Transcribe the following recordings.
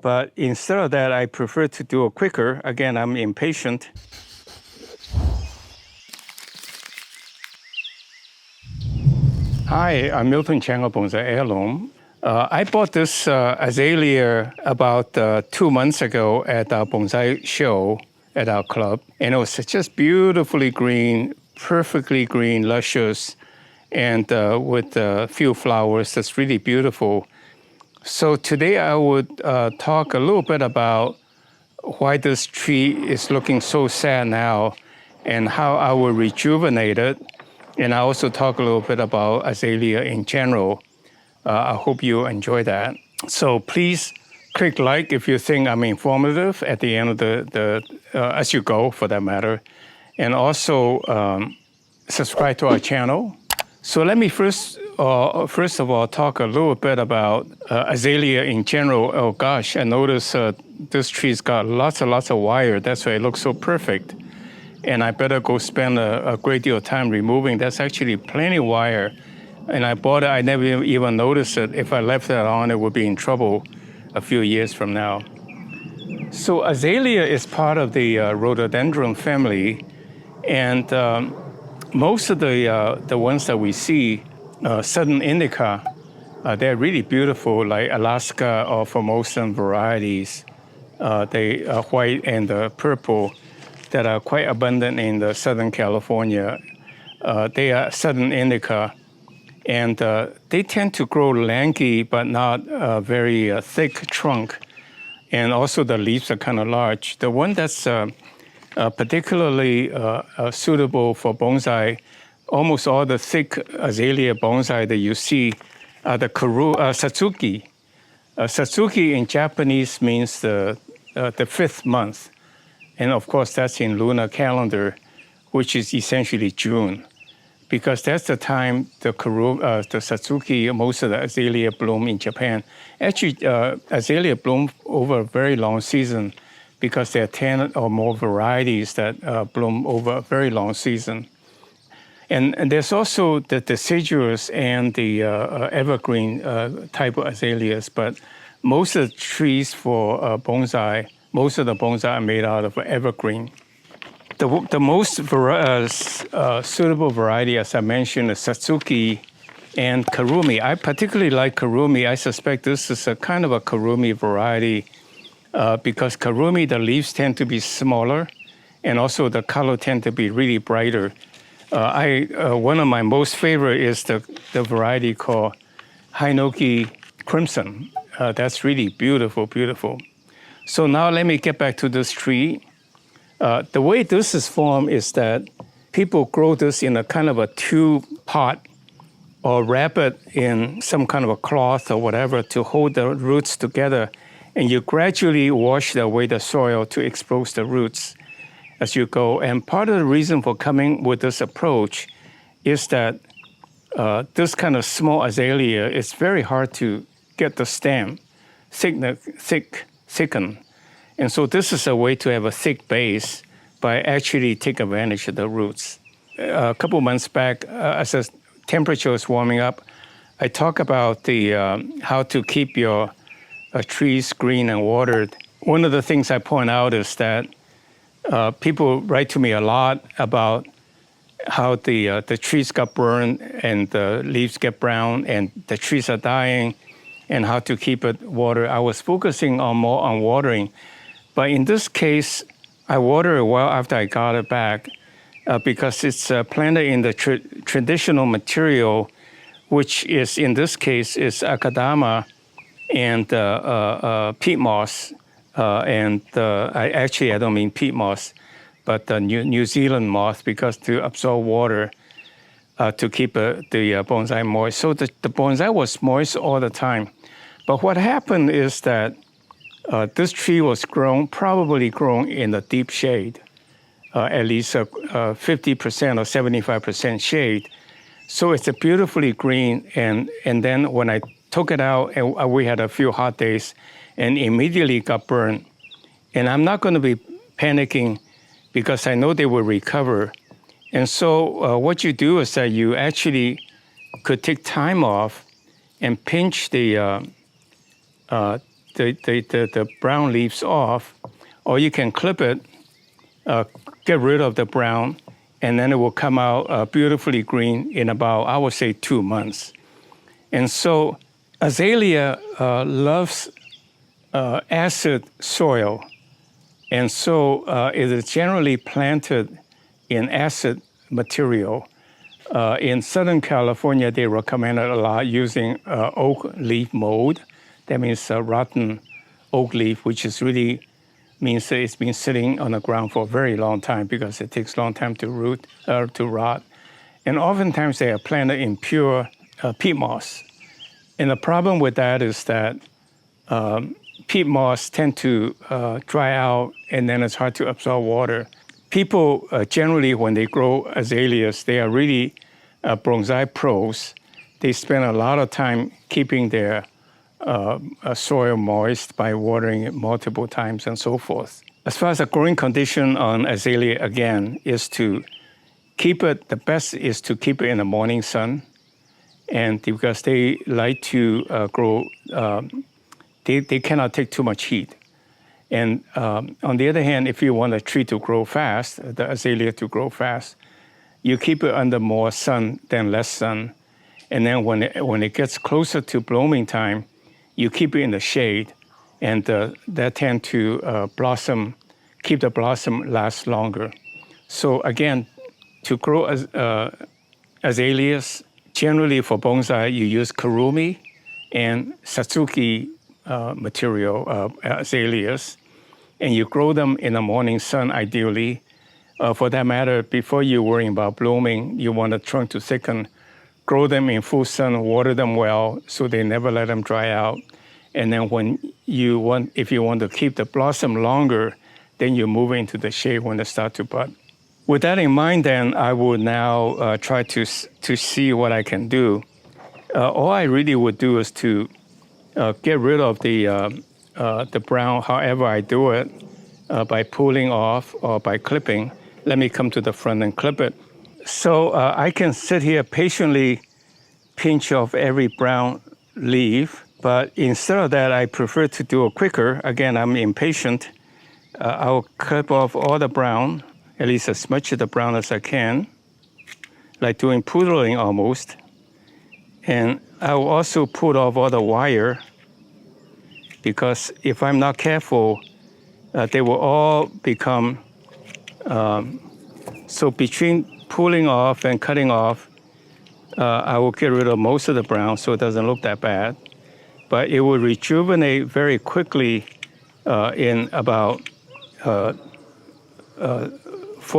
But instead of that, I prefer to do it quicker. Again, I'm impatient. Hi, I'm miltonchang of Bonsaiheirloom. I bought this azalea about 2 months ago at our bonsai show at our club. And it was just beautifully green, perfectly green, luscious, and with a few flowers. That's really beautiful. So today I would talk a little bit about why this tree is looking so sad now and how I will rejuvenate it. And I also talk a little bit about azalea in general. I hope you enjoy that. So please click like if you think I'm informative at the end of as you go for that matter. And also subscribe to our channel. So let me first of all talk a little bit about azalea in general. Oh gosh, I noticed this tree's got lots of wire. That's why it looks so perfect. And I better go spend a great deal of time removing. That's actually plenty of wire. And I bought it, I never even noticed it. If I left that on, it would be in trouble a few years from now. So azalea is part of the rhododendron family. And most of the ones that we see, southern indica, they're really beautiful, like Alaska or Formosan varieties. They are white and purple that are quite abundant in the Southern California. They are southern indica, and they tend to grow lanky but not very thick trunk. And also the leaves are kind of large. The one that's particularly suitable for bonsai, almost all the thick azalea bonsai that you see are the Satsuki. Satsuki in Japanese means the 5th month. And of course, that's in lunar calendar, which is essentially June, because that's the time the Satsuki, most of the azalea bloom in Japan. Actually, azalea bloom over a very long season because there are 10 or more varieties that bloom over a very long season. And there's also the deciduous and the evergreen type of azaleas, but most of the trees for bonsai, most of the bonsai are made out of evergreen. The most suitable variety, as I mentioned, is Satsuki and Kurumi. I particularly like Kurumi. I suspect this is a kind of a Kurumi variety because Kurumi, the leaves tend to be smaller, and also the color tend to be really brighter. One of my most favorite is the variety called Hinoki Crimson. That's really beautiful, beautiful. So now let me get back to this tree. The way this is formed is that people grow this in a kind of a tube pot or wrap it in some kind of a cloth or whatever to hold the roots together. And you gradually wash away the soil to expose the roots as you go. And part of the reason for coming with this approach is that this kind of small azalea, it's very hard to get the stem thicken. And so this is a way to have a thick base by actually take advantage of the roots. A couple months back, as the temperature was warming up, I talk about how to keep your trees green and watered. One of the things I point out is that people write to me a lot about how the trees got burned and the leaves get brown and the trees are dying and how to keep it watered. I was focusing more on watering. But in this case, I water it well after I got it back because it's planted in the traditional material, which is, in this case, is akadama and peat moss. I don't mean peat moss, but New Zealand moss, because to absorb water to keep the bonsai moist. So the bonsai was moist all the time. But what happened is that this tree was probably grown in the deep shade, at least 50% or 75% shade. So it's a beautifully green. And then when I took it out, and we had a few hot days, and immediately got burned. And I'm not going to be panicking because I know they will recover. And so what you do is that you actually could take time off and pinch the the brown leaves off, or you can clip it, get rid of the brown, and then it will come out beautifully green in about, I would say, 2 months. And so azalea loves acid soil, and so it is generally planted in acid material. In Southern California, they recommend it a lot using oak leaf mold. That means rotten oak leaf, which is really means that it's been sitting on the ground for a very long time because it takes a long time to rot. And oftentimes they are planted in pure peat moss. And the problem with that is that peat moss tend to dry out, and then it's hard to absorb water. People generally, when they grow azaleas, they are really bonsai pros. They spend a lot of time keeping their soil moist by watering it multiple times and so forth. As far as the growing condition on azalea, again, is to keep it, the best is to keep it in the morning sun. And because they like to grow, they cannot take too much heat. And on the other hand, if you want a tree to grow fast, the azalea to grow fast, you keep it under more sun than less sun. And then when it gets closer to blooming time, you keep it in the shade, and that tend to blossom, keep the blossom last longer. So again, to grow azaleas, generally for bonsai, you use kurumi and satsuki material azaleas, and you grow them in the morning sun ideally. For that matter, before you're worrying about blooming, you want the trunk to thicken. Grow them in full sun, water them well so they never let them dry out. And then if you want to keep the blossom longer, then you move into the shade when they start to bud. With that in mind, then I will now try to see what I can do. All I really would do is to get rid of the brown, however I do it, by pulling off or by clipping. Let me come to the front and clip it. So I can sit here patiently pinch off every brown leaf, but instead of that, I prefer to do it quicker. Again, I'm impatient. I'll clip off all the brown, at least as much of the brown as I can, like doing poodling almost. And I will also pull off all the wire, because if I'm not careful, they will all become, so between pulling off and cutting off, I will get rid of most of the brown so it doesn't look that bad. But it will rejuvenate very quickly in about 4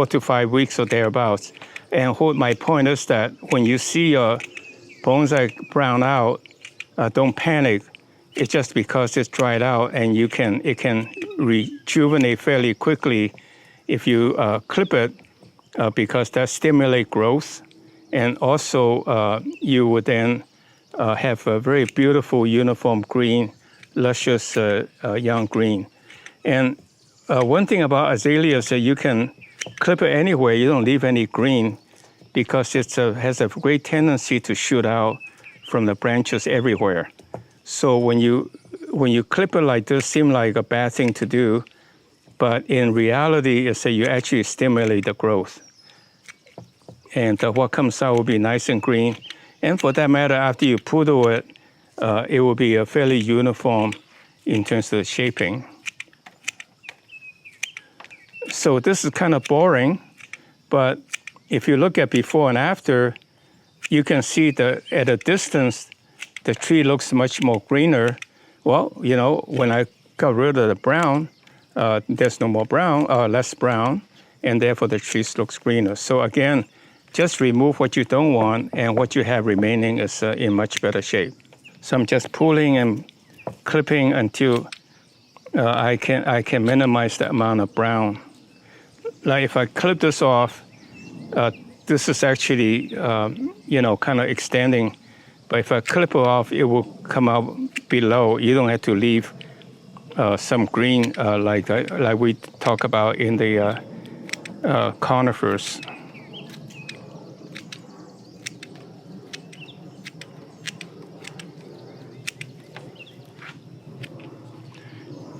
to 5 weeks or thereabouts. And my point is that when you see your bonsai brown out, don't panic. It's just because it's dried out, and it can rejuvenate fairly quickly if you clip it, because that stimulates growth. And also, you would then have a very beautiful, uniform green, luscious young green. And one thing about azaleas is that you can clip it anywhere. You don't leave any green, because it has a great tendency to shoot out from the branches everywhere. So when you clip it like this, it seems like a bad thing to do, but in reality, it's that you actually stimulate the growth. And what comes out will be nice and green. And for that matter, after you poodle it, it will be a fairly uniform in terms of the shaping. So this is kind of boring, but if you look at before and after, you can see that at a distance, the tree looks much more greener. Well, when I got rid of the brown, there's no more brown, less brown, and therefore the tree looks greener. So again, just remove what you don't want, and what you have remaining is in much better shape. So I'm just pulling and clipping until I can minimize the amount of brown. Like if I clip this off, this is actually kind of extending. But if I clip it off, it will come out below. You don't have to leave some green like we talk about in the conifers.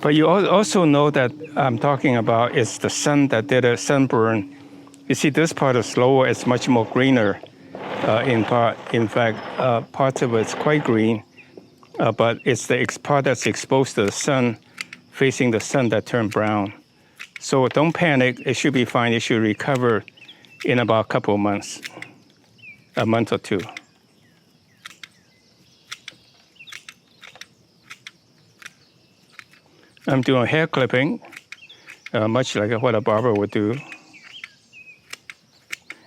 But you also know that I'm talking about is the sun that did a sunburn. You see, this part is lower, it's much more greener in part. In fact, parts of it's quite green, but it's the part that's exposed to the sun, facing the sun, that turned brown. So don't panic, it should be fine. It should recover in about a couple of months, a month or two. I'm doing hair clipping, much like what a barber would do.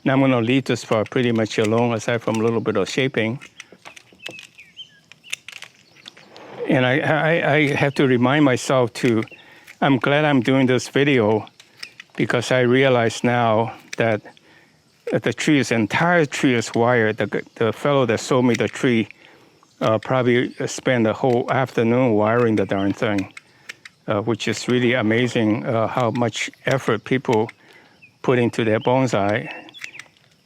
Now I'm going to leave this part pretty much alone, aside from a little bit of shaping. And I have to remind myself to, I'm glad I'm doing this video, because I realize now that the entire tree is wired. The fellow that sold me the tree probably spent the whole afternoon wiring the darn thing, which is really amazing how much effort people put into their bonsai,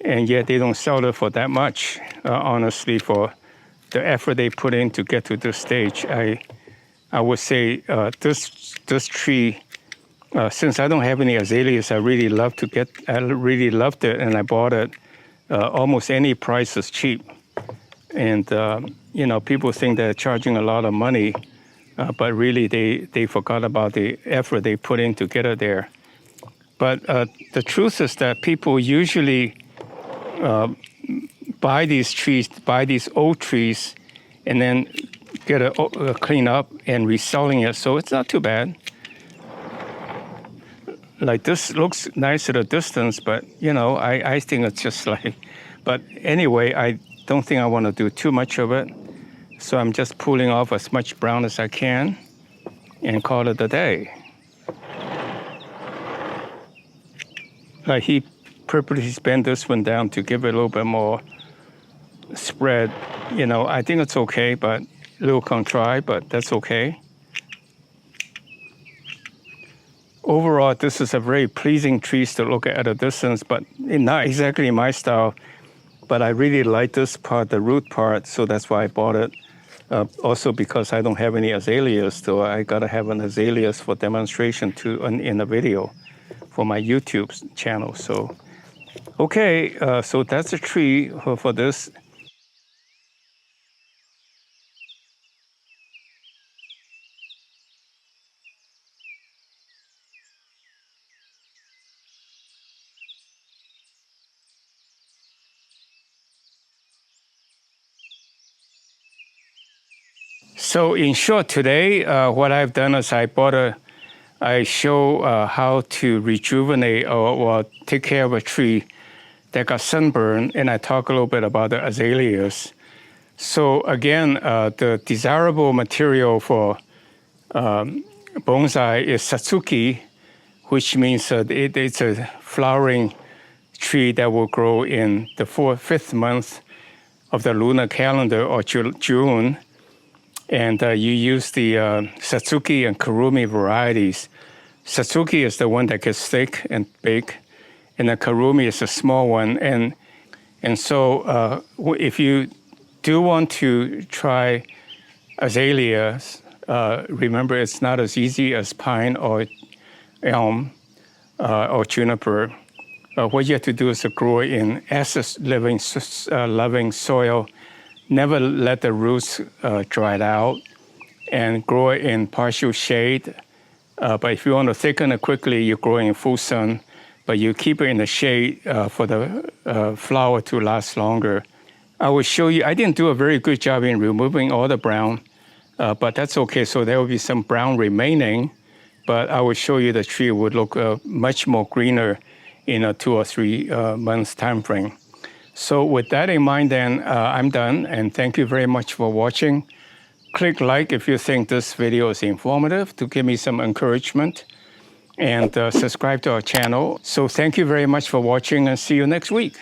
and yet they don't sell it for that much, honestly, for the effort they put in to get to this stage. I would say this tree, since I don't have any azaleas, I really loved it, and I bought it. Almost any price is cheap. And, people think they're charging a lot of money, but really they forgot about the effort they put in to get it there. But the truth is that people usually buy these old trees, and then get a clean up and reselling it, so it's not too bad. Like, this looks nice at a distance, but I think it's just like, but anyway, I don't think I want to do too much of it, so I'm just pulling off as much brown as I can and call it a day. Like, he purposely bent this one down to give it a little bit more spread. I think it's okay, but a little contrived, but that's okay. Overall, this is a very pleasing tree to look at a distance, but not exactly my style. But I really like this part, the root part, so that's why I bought it. Also because I don't have any azaleas, so I gotta have an azaleas for demonstration in the video for my YouTube channel. So, okay, so that's a tree for this. So in short, today, what I've done is I show how to rejuvenate or take care of a tree that got sunburned, and I talk a little bit about the azaleas. So again, the desirable material for bonsai is satsuki, which means it's a flowering tree that will grow in the fifth month of the lunar calendar, or June. And you use the satsuki and kurumi varieties. Satsuki is the one that gets thick and big, and the kurumi is a small one. And so if you do want to try azaleas, remember it's not as easy as pine or elm or juniper. What you have to do is to grow it in acid-loving soil. Never let the roots dry out, and grow it in partial shade. But if you want to thicken it quickly, you grow it in full sun, but you keep it in the shade for the flower to last longer. I will show you, I didn't do a very good job in removing all the brown, but that's okay. So there will be some brown remaining, but I will show you the tree would look much more greener in a 2 or 3 months time frame. So with that in mind, then I'm done, and thank you very much for watching. Click like if you think this video is informative to give me some encouragement, and subscribe to our channel. So thank you very much for watching, and see you next week.